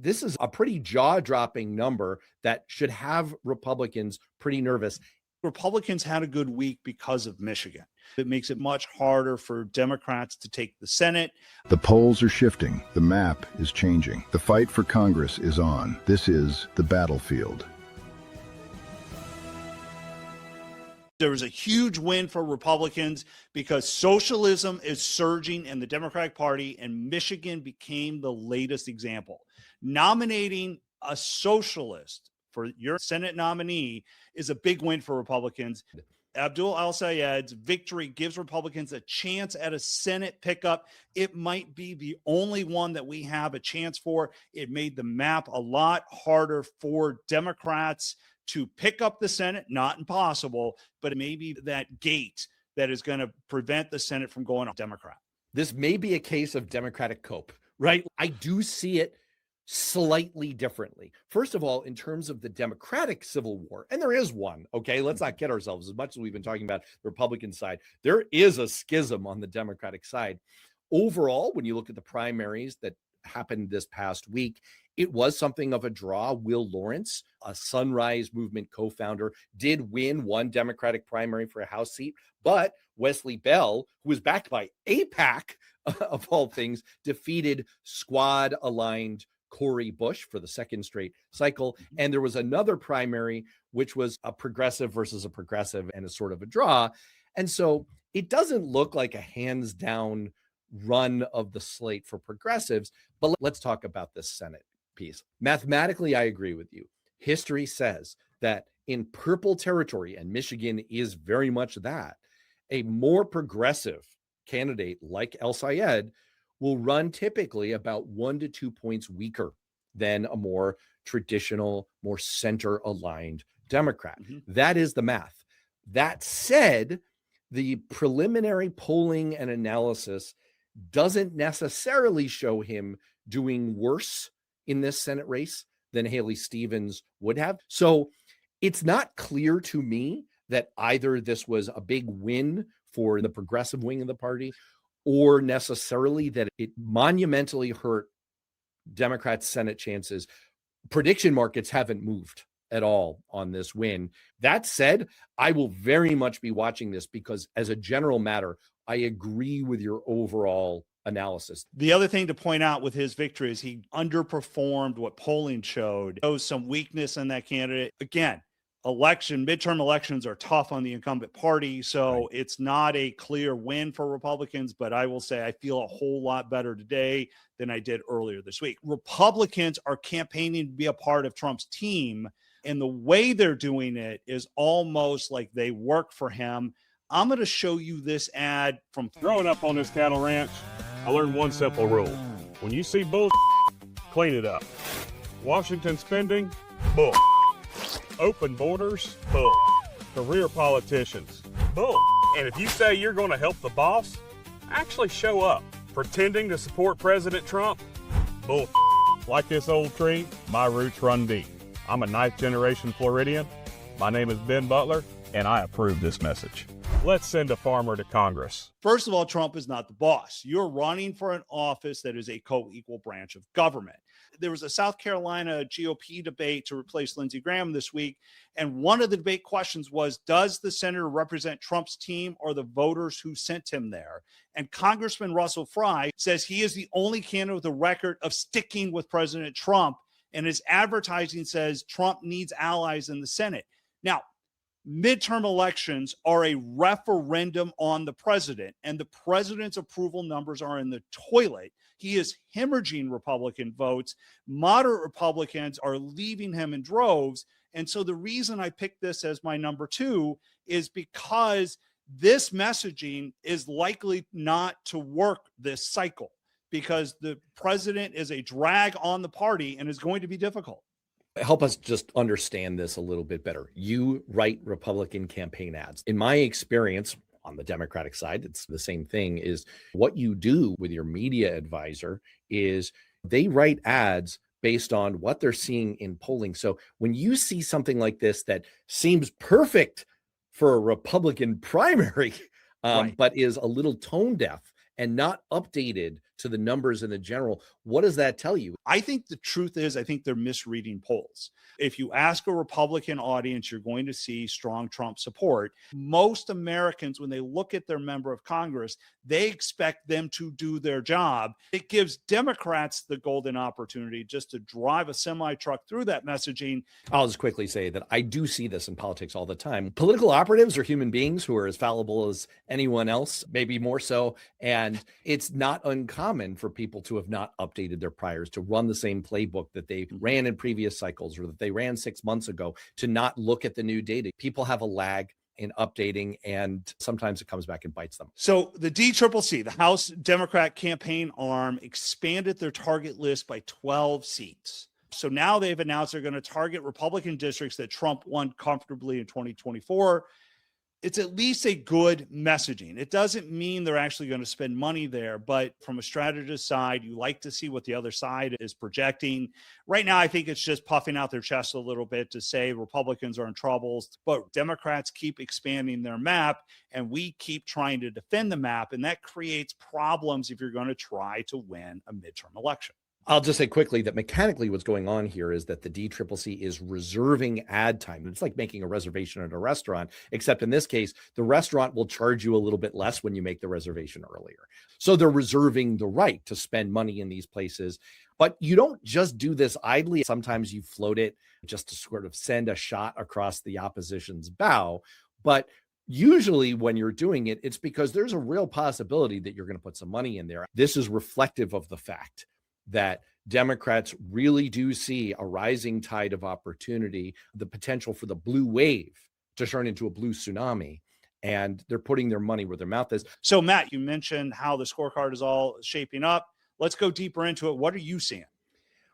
this is a pretty jaw-dropping number that should have Republicans pretty nervous. Republicans had a good week because of Michigan. It makes it much harder for Democrats to take the Senate. The polls are shifting. The map is changing. The fight for Congress is on. This is the battlefield. There was a huge win for Republicans because socialism is surging in the Democratic Party, and Michigan became the latest example. Nominating a socialist for your Senate nominee is a big win for Republicans. Abdul al-Sayed's victory gives Republicans a chance at a Senate pickup. It might be the only one that we have a chance for. It made the map a lot harder for Democrats to pick up the Senate. Not impossible, but it may be that gate that is going to prevent the Senate from going off Democrat. This may be a case of Democratic cope, right? I do see it slightly differently. First of all, in terms of the Democratic Civil War, and there is one, okay? Let's not kid ourselves. As much as we've been talking about the Republican side, there is a schism on the Democratic side. Overall, when you look at the primaries that happened this past week, it was something of a draw. Will Lawrence, a Sunrise Movement co-founder, did win one Democratic primary for a House seat, but Wesley Bell, who was backed by AIPAC, of all things, defeated squad-aligned Cori Bush for the second straight cycle. And there was another primary, which was a progressive versus a progressive and a sort of a draw. And so it doesn't look like a hands down run of the slate for progressives. But let's talk about this Senate piece. Mathematically, I agree with you. History says that in purple territory, and Michigan is very much that, a more progressive candidate like El-Sayed will run typically about 1 to 2 points weaker than a more traditional, more center-aligned Democrat. That is the math. That said, the preliminary polling and analysis doesn't necessarily show him doing worse in this Senate race than Haley Stevens would have. So it's not clear to me that either this was a big win for the progressive wing of the party or necessarily that it monumentally hurt Democrats' Senate chances. Prediction markets haven't moved at all on this win. That said, I will very much be watching this because as a general matter, I agree with your overall analysis. The other thing to point out with his victory is he underperformed what polling showed. There was some weakness in that candidate. Again, midterm elections are tough on the incumbent party, so it's not a clear win for Republicans, but I will say I feel a whole lot better today than I did earlier this week. Republicans are campaigning to be a part of Trump's team, and the way they're doing it is almost like they work for him. I'm going to show you this ad from growing up on this cattle ranch. I learned one simple rule. When you see bull, clean it up. Washington spending, bull. Open borders, bull. Career politicians, bull. And if you say you're going to help the boss, actually show up. Pretending to support President Trump, bull. Like this old tree, my roots run deep. I'm a 9th generation Floridian. My name is Ben Butler, and I approve this message. Let's send a farmer to Congress. First of all, Trump is not the boss. You're running for an office that is a co-equal branch of government. There was a South Carolina GOP debate to replace Lindsey Graham this week. And one of the debate questions was, does the senator represent Trump's team or the voters who sent him there? And Congressman Russell Fry says he is the only candidate with a record of sticking with President Trump. And his advertising says Trump needs allies in the Senate. Now, midterm elections are a referendum on the president, and the president's approval numbers are in the toilet. He is hemorrhaging Republican votes. Moderate Republicans are leaving him in droves. And so the reason I picked this as my number 2 is because this messaging is likely not to work this cycle because the president is a drag on the party and is going to be difficult. Help us just understand this a little bit better. You write Republican campaign ads. In my experience on the Democratic side, it's the same thing, is what you do with your media advisor is they write ads based on what they're seeing in polling. So when you see something like this that seems perfect for a Republican primary, but is a little tone deaf and not updated to the numbers in the general, what does that tell you? I think the truth is, I think they're misreading polls. If you ask a Republican audience, you're going to see strong Trump support. Most Americans, when they look at their member of Congress, they expect them to do their job. It gives Democrats the golden opportunity just to drive a semi-truck through that messaging. I'll just quickly say that I do see this in politics all the time. Political operatives are human beings who are as fallible as anyone else, maybe more so. And it's not uncommon for people to have not updated their priors, to run the same playbook that they ran in previous cycles or that they ran 6 months ago, to not look at the new data. People have a lag in updating, and sometimes it comes back and bites them. So the DCCC, the House Democrat campaign arm, expanded their target list by 12 seats. So now they've announced they're going to target Republican districts that Trump won comfortably in 2024. It's at least a good messaging. It doesn't mean they're actually going to spend money there, but from a strategist side, you like to see what the other side is projecting. Right now, I think it's just puffing out their chest a little bit to say Republicans are in trouble, but Democrats keep expanding their map, and we keep trying to defend the map, and that creates problems if you're going to try to win a midterm election. I'll just say quickly that mechanically what's going on here is that the DCCC is reserving ad time. It's like making a reservation at a restaurant, except in this case, the restaurant will charge you a little bit less when you make the reservation earlier. So they're reserving the right to spend money in these places. But you don't just do this idly. Sometimes you float it just to sort of send a shot across the opposition's bow. But usually when you're doing it, it's because there's a real possibility that you're going to put some money in there. This is reflective of the fact that Democrats really do see a rising tide of opportunity, the potential for the blue wave to turn into a blue tsunami, and they're putting their money where their mouth is. So, Matt, you mentioned how the scorecard is all shaping up. Let's go deeper into it. What are you seeing?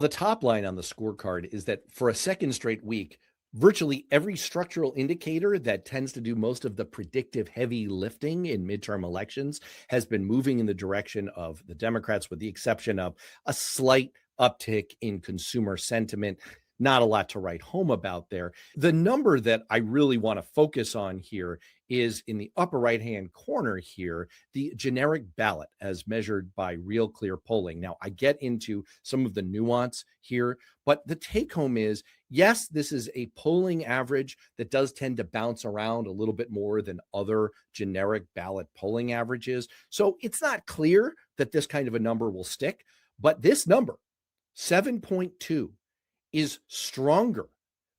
The top line on the scorecard is that for a second straight week, virtually every structural indicator that tends to do most of the predictive heavy lifting in midterm elections has been moving in the direction of the Democrats, with the exception of a slight uptick in consumer sentiment. Not a lot to write home about there. The number that I really want to focus on here is in the upper right-hand corner here, the generic ballot as measured by Real Clear polling. Now, I get into some of the nuance here, but the take home is, yes, this is a polling average that does tend to bounce around a little bit more than other generic ballot polling averages. So it's not clear that this kind of a number will stick, but this number, 7.2, is stronger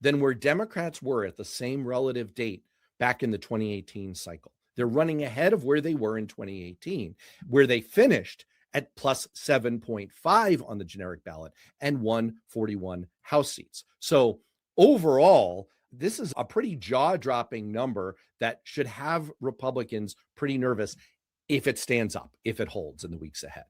than where Democrats were at the same relative date back in the 2018 cycle. They're running ahead of where they were in 2018, where they finished at plus 7.5 on the generic ballot and won 41 House seats. So overall, this is a pretty jaw-dropping number that should have Republicans pretty nervous if it stands up, if it holds in the weeks ahead.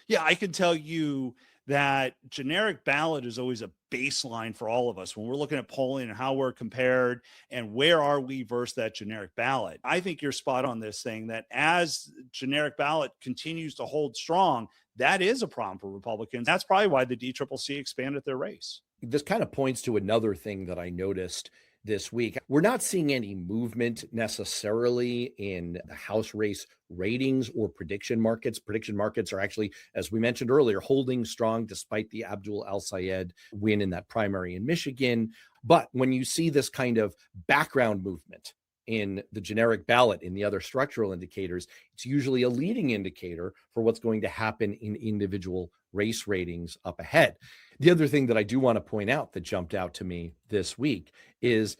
Yeah, I can tell you that generic ballot is always a baseline for all of us when we're looking at polling and how we're compared and where are we versus that generic ballot. I think you're spot on this thing that as generic ballot continues to hold strong, that is a problem for Republicans. That's probably why the DCCC expanded their race. This kind of points to another thing that I noticed this week. We're not seeing any movement necessarily in the House race ratings or prediction markets. Prediction markets are actually, as we mentioned earlier, holding strong despite the Abdul al-Sayed win in that primary in Michigan. But when you see this kind of background movement in the generic ballot, in the other structural indicators, it's usually a leading indicator for what's going to happen in individual race ratings up ahead. The other thing that I do want to point out that jumped out to me this week is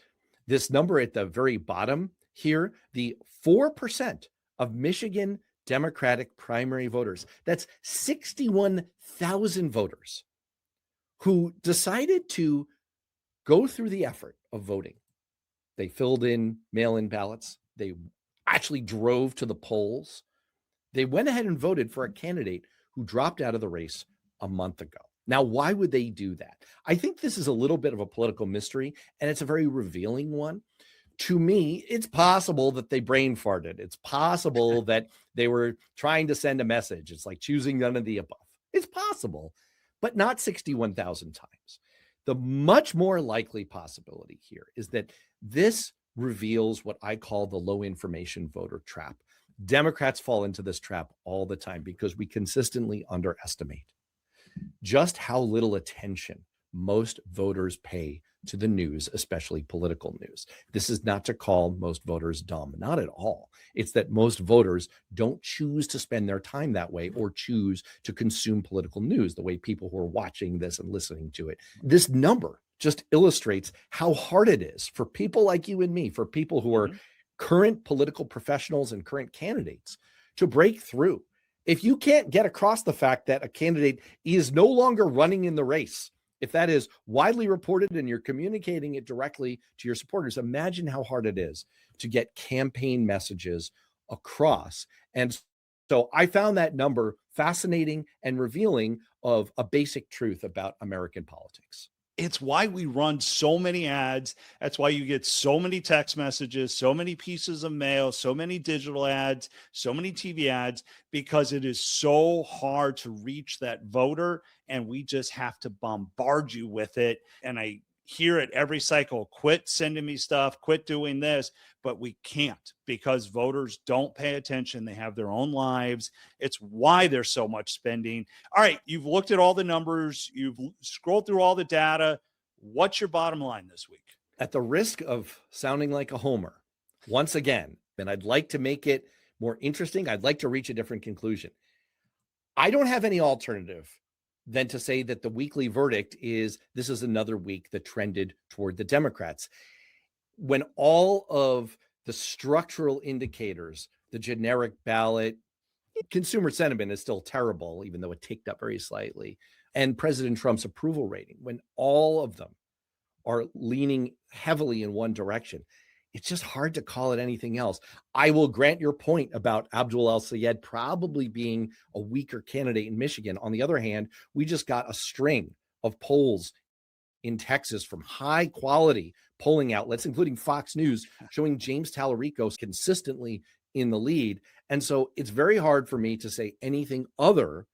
this number at the very bottom here, the 4% of Michigan Democratic primary voters. That's 61,000 voters who decided to go through the effort of voting. They filled in mail-in ballots. They actually drove to the polls. They went ahead and voted for a candidate who dropped out of the race a month ago. Now, why would they do that? I think this is a little bit of a political mystery, and it's a very revealing one. To me, it's possible that they brain farted. It's possible that they were trying to send a message. It's like choosing none of the above. It's possible, but not 61,000 times. The much more likely possibility here is that this reveals what I call the low information voter trap. Democrats fall into this trap all the time because we consistently underestimate just how little attention most voters pay to the news, especially political news. This is not to call most voters dumb, not at all. It's that most voters don't choose to spend their time that way or choose to consume political news the way people who are watching this and listening to it. This number just illustrates how hard it is for people like you and me, for people who are current political professionals and current candidates to break through. If you can't get across the fact that a candidate is no longer running in the race, if that is widely reported and you're communicating it directly to your supporters, imagine how hard it is to get campaign messages across. And so I found that number fascinating and revealing of a basic truth about American politics. It's why we run so many ads. That's why you get so many text messages, so many pieces of mail, so many digital ads, so many TV ads, because it is so hard to reach that voter. And we just have to bombard you with it. And I hear it every cycle: quit sending me stuff, quit doing this. But we can't, because voters don't pay attention. They have their own lives. It's why there's so much spending. All right, you've looked at all the numbers. You've scrolled through all the data. What's your bottom line this week? At the risk of sounding like a homer, once again, and I'd like to make it more interesting, I'd like to reach a different conclusion. I don't have any alternative than to say that the weekly verdict is this is another week that trended toward the Democrats. When all of the structural indicators, the generic ballot, consumer sentiment is still terrible, even though it ticked up very slightly, and President Trump's approval rating, when all of them are leaning heavily in one direction, it's just hard to call it anything else. I will grant your point about Abdul El-Sayed probably being a weaker candidate in Michigan. On the other hand, we just got a string of polls in Texas from high quality polling outlets, including Fox News, showing James Talarico consistently in the lead. And so it's very hard for me to say anything other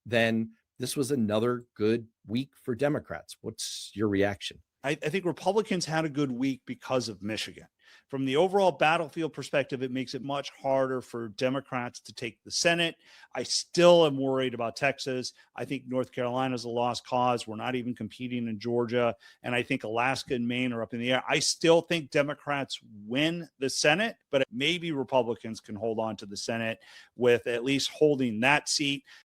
than this was another good week for Democrats. What's your reaction? I think Republicans had a good week because of Michigan. From the overall battlefield perspective, it makes it much harder for Democrats to take the Senate. I still am worried about Texas. I think North Carolina is a lost cause. We're not even competing in Georgia. And I think Alaska and Maine are up in the air. I still think Democrats win the Senate, but maybe Republicans can hold on to the Senate with at least holding that seat.